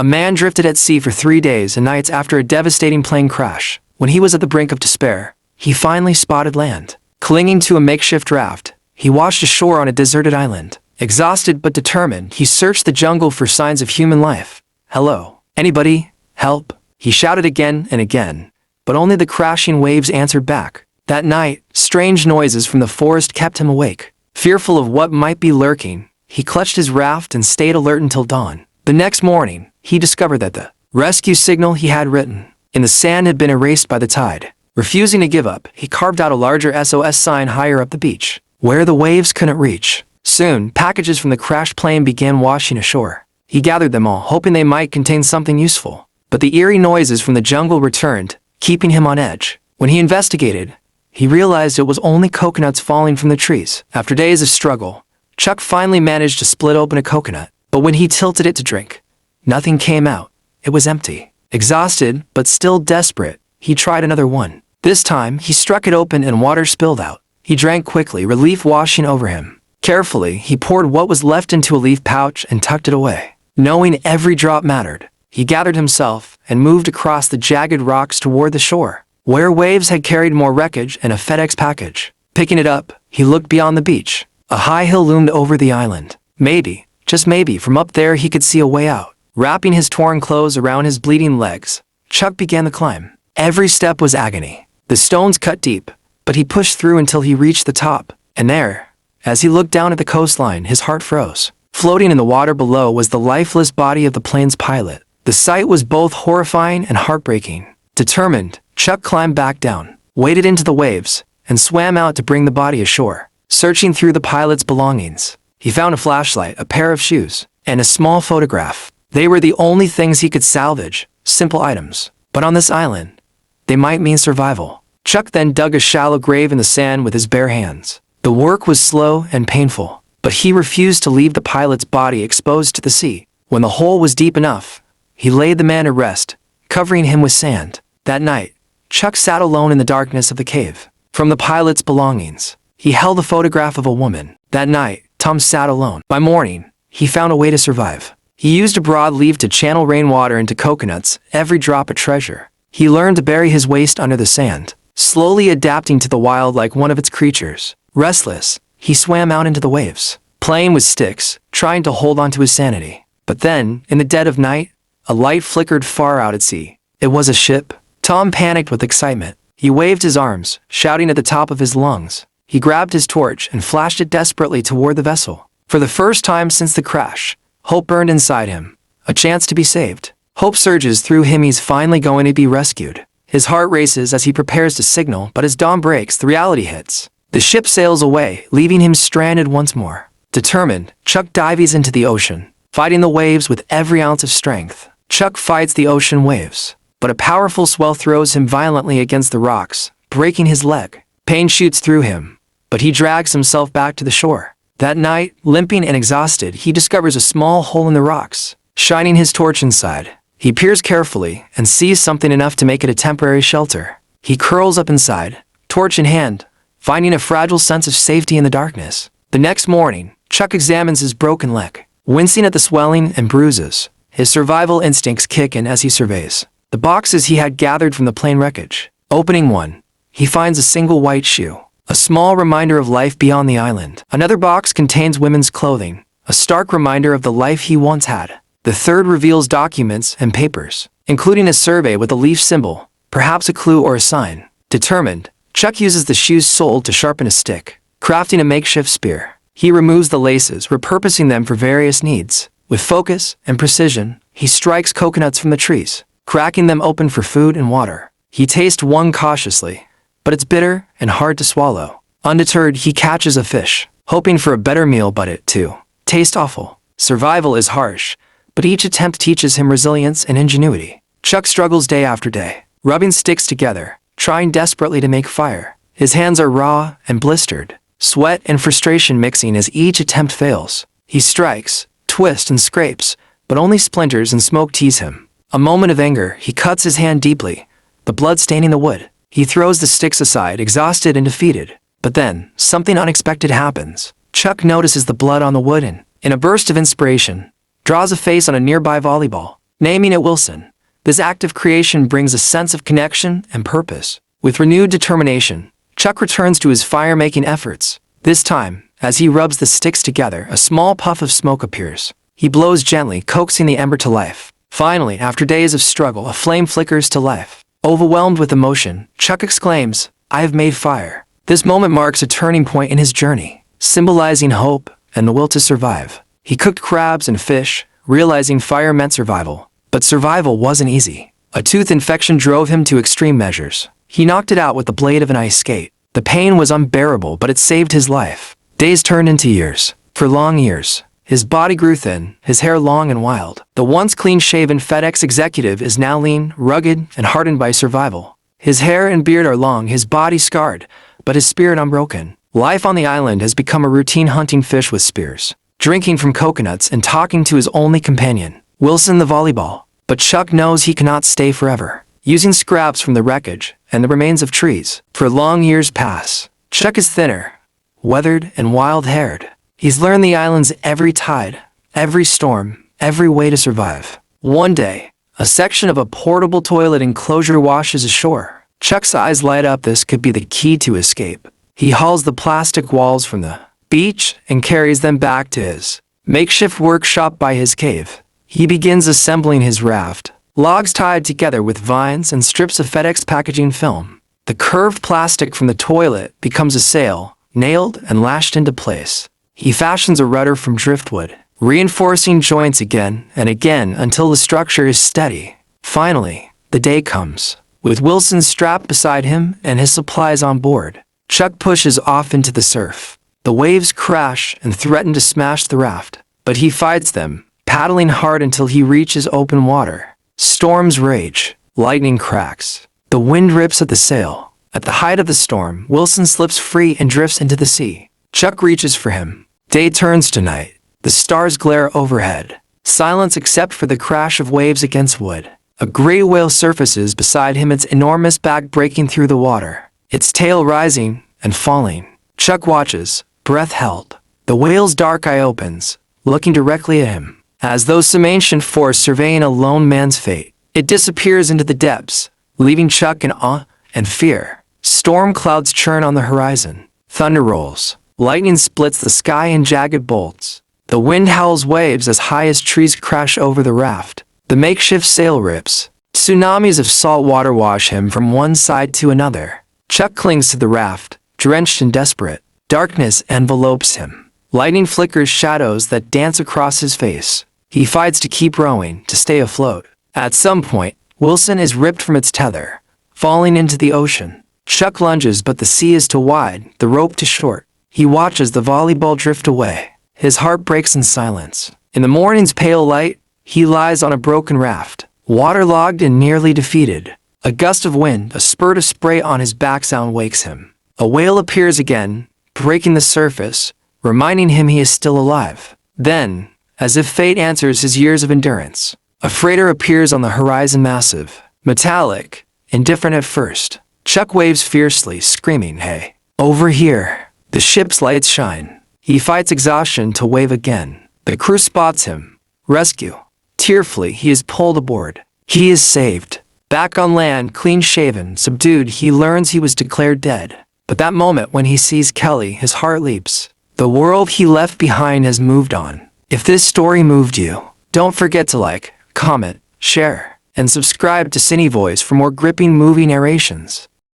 A man drifted at sea for 3 days and nights after a devastating plane crash. When he was at the brink of despair, he finally spotted land. Clinging to a makeshift raft, he washed ashore on a deserted island. Exhausted but determined, he searched the jungle for signs of human life. "Hello? Anybody? Help?" he shouted again and again, but only the crashing waves answered back. That night, strange noises from the forest kept him awake. Fearful of what might be lurking, he clutched his raft and stayed alert until dawn. The next morning, he discovered that the rescue signal he had written in the sand had been erased by the tide. Refusing to give up, he carved out a larger SOS sign higher up the beach, where the waves couldn't reach. Soon, packages from the crashed plane began washing ashore. He gathered them all, hoping they might contain something useful. But the eerie noises from the jungle returned, keeping him on edge. When he investigated, he realized it was only coconuts falling from the trees. After days of struggle, Chuck finally managed to split open a coconut. But when he tilted it to drink, nothing came out. It was empty. Exhausted, but still desperate, he tried another one. This time, he struck it open and water spilled out. He drank quickly, relief washing over him. Carefully, he poured what was left into a leaf pouch and tucked it away. Knowing every drop mattered, he gathered himself and moved across the jagged rocks toward the shore, where waves had carried more wreckage and a FedEx package. Picking it up, he looked beyond the beach. A high hill loomed over the island. Maybe, just maybe, from up there he could see a way out. Wrapping his torn clothes around his bleeding legs, Chuck began the climb. Every step was agony. The stones cut deep, but he pushed through until he reached the top. And there, as he looked down at the coastline, his heart froze. Floating in the water below was the lifeless body of the plane's pilot. The sight was both horrifying and heartbreaking. Determined, Chuck climbed back down, waded into the waves, and swam out to bring the body ashore. Searching through the pilot's belongings, he found a flashlight, a pair of shoes, and a small photograph. They were the only things he could salvage, simple items. But on this island, they might mean survival. Chuck then dug a shallow grave in the sand with his bare hands. The work was slow and painful, but he refused to leave the pilot's body exposed to the sea. When the hole was deep enough, he laid the man to rest, covering him with sand. That night, Chuck sat alone in the darkness of the cave. From the pilot's belongings, he held a photograph of a woman. That night, Tom sat alone. By morning, he found a way to survive. He used a broadleaf to channel rainwater into coconuts, every drop a treasure. He learned to bury his waist under the sand, slowly adapting to the wild like one of its creatures. Restless, he swam out into the waves, playing with sticks, trying to hold on to his sanity. But then, in the dead of night, a light flickered far out at sea. It was a ship. Tom panicked with excitement. He waved his arms, shouting at the top of his lungs. He grabbed his torch and flashed it desperately toward the vessel. For the first time since the crash, hope burned inside him. A chance to be saved. Hope surges through him. He's finally going to be rescued. His heart races as he prepares to signal, but as dawn breaks, the reality hits. The ship sails away, leaving him stranded once more. Determined, Chuck dives into the ocean, fighting the waves with every ounce of strength. Chuck fights the ocean waves, but a powerful swell throws him violently against the rocks, breaking his leg. Pain shoots through him, but he drags himself back to the shore. That night, limping and exhausted, he discovers a small hole in the rocks. Shining his torch inside, he peers carefully and sees something enough to make it a temporary shelter. He curls up inside, torch in hand, finding a fragile sense of safety in the darkness. The next morning, Chuck examines his broken leg, wincing at the swelling and bruises. His survival instincts kick in as he surveys the boxes he had gathered from the plane wreckage. Opening one, he finds a single white shoe, a small reminder of life beyond the island. Another box contains women's clothing, a stark reminder of the life he once had. The third reveals documents and papers, including a survey with a leaf symbol, perhaps a clue or a sign. Determined, Chuck uses the shoe's sole to sharpen a stick, crafting a makeshift spear. He removes the laces, repurposing them for various needs. With focus and precision, he strikes coconuts from the trees, cracking them open for food and water. He tastes one cautiously, but it's bitter and hard to swallow. Undeterred, he catches a fish, hoping for a better meal, but it, too, tastes awful. Survival is harsh, but each attempt teaches him resilience and ingenuity. Chuck struggles day after day, rubbing sticks together, trying desperately to make fire. His hands are raw and blistered, sweat and frustration mixing as each attempt fails. He strikes, twists and scrapes, but only splinters and smoke tease him. A moment of anger, he cuts his hand deeply, the blood staining the wood. He throws the sticks aside, exhausted and defeated. But then, something unexpected happens. Chuck notices the blood on the wood and, in a burst of inspiration, draws a face on a nearby volleyball. naming it Wilson. This act of creation brings a sense of connection and purpose. With renewed determination, Chuck returns to his fire-making efforts. This time, as he rubs the sticks together, a small puff of smoke appears. He blows gently, coaxing the ember to life. Finally, after days of struggle, a flame flickers to life. Overwhelmed with emotion, Chuck exclaims, "I have made fire." This moment marks a turning point in his journey, symbolizing hope and the will to survive. He cooked crabs and fish, realizing fire meant survival. But survival wasn't easy. A tooth infection drove him to extreme measures. He knocked it out with the blade of an ice skate. The pain was unbearable, but it saved his life. Days turned into years. For long years, his body grew thin, his hair long and wild. The once clean-shaven FedEx executive is now lean, rugged, and hardened by survival. His hair and beard are long, his body scarred, but his spirit unbroken. Life on the island has become a routine, hunting fish with spears, drinking from coconuts, and talking to his only companion, Wilson the volleyball. But Chuck knows he cannot stay forever. Using scraps from the wreckage and the remains of trees, for long years pass. Chuck is thinner, weathered, and wild-haired. He's learned the island's every tide, every storm, every way to survive. One day, a section of a portable toilet enclosure washes ashore. Chuck's eyes light up. This could be the key to escape. He hauls the plastic walls from the beach and carries them back to his makeshift workshop by his cave. He begins assembling his raft, logs tied together with vines and strips of FedEx packaging film. The curved plastic from the toilet becomes a sail, nailed and lashed into place. He fashions a rudder from driftwood, reinforcing joints again and again until the structure is steady. Finally, the day comes. With Wilson strapped beside him and his supplies on board, Chuck pushes off into the surf. The waves crash and threaten to smash the raft, but he fights them, paddling hard until he reaches open water. Storms rage, lightning cracks. The wind rips at the sail. At the height of the storm, Wilson slips free and drifts into the sea. Chuck reaches for him. Day turns to night. The stars glare overhead. Silence except for the crash of waves against wood. A gray whale surfaces beside him, its enormous back breaking through the water, its tail rising and falling. Chuck watches, breath held. The whale's dark eye opens, looking directly at him. As though some ancient force surveying a lone man's fate, it disappears into the depths, leaving Chuck in awe and fear. Storm clouds churn on the horizon. Thunder rolls. Lightning splits the sky in jagged bolts. The wind howls waves as high as trees crash over the raft. The makeshift sail rips. Tsunamis of salt water wash him from one side to another. Chuck clings to the raft, drenched and desperate. Darkness envelopes him. Lightning flickers shadows that dance across his face. He fights to keep rowing, to stay afloat. At some point, Wilson is ripped from its tether, falling into the ocean. Chuck lunges, but the sea is too wide, the rope too short. He watches the volleyball drift away. His heart breaks in silence. In the morning's pale light, he lies on a broken raft, waterlogged and nearly defeated. A gust of wind, a spurt of spray on his backsound wakes him. A whale appears again, breaking the surface, reminding him he is still alive. Then, as if fate answers his years of endurance, a freighter appears on the horizon, massive, metallic, indifferent at first. Chuck waves fiercely, screaming, "Hey, over here!" The ship's lights shine. He fights exhaustion to wave again. The crew spots him. Rescue. Tearfully, he is pulled aboard. He is saved. Back on land, clean-shaven, subdued, he learns he was declared dead. But that moment when he sees Kelly, his heart leaps. The world he left behind has moved on. If this story moved you, don't forget to like, comment, share, and subscribe to Cine Voice for more gripping movie narrations.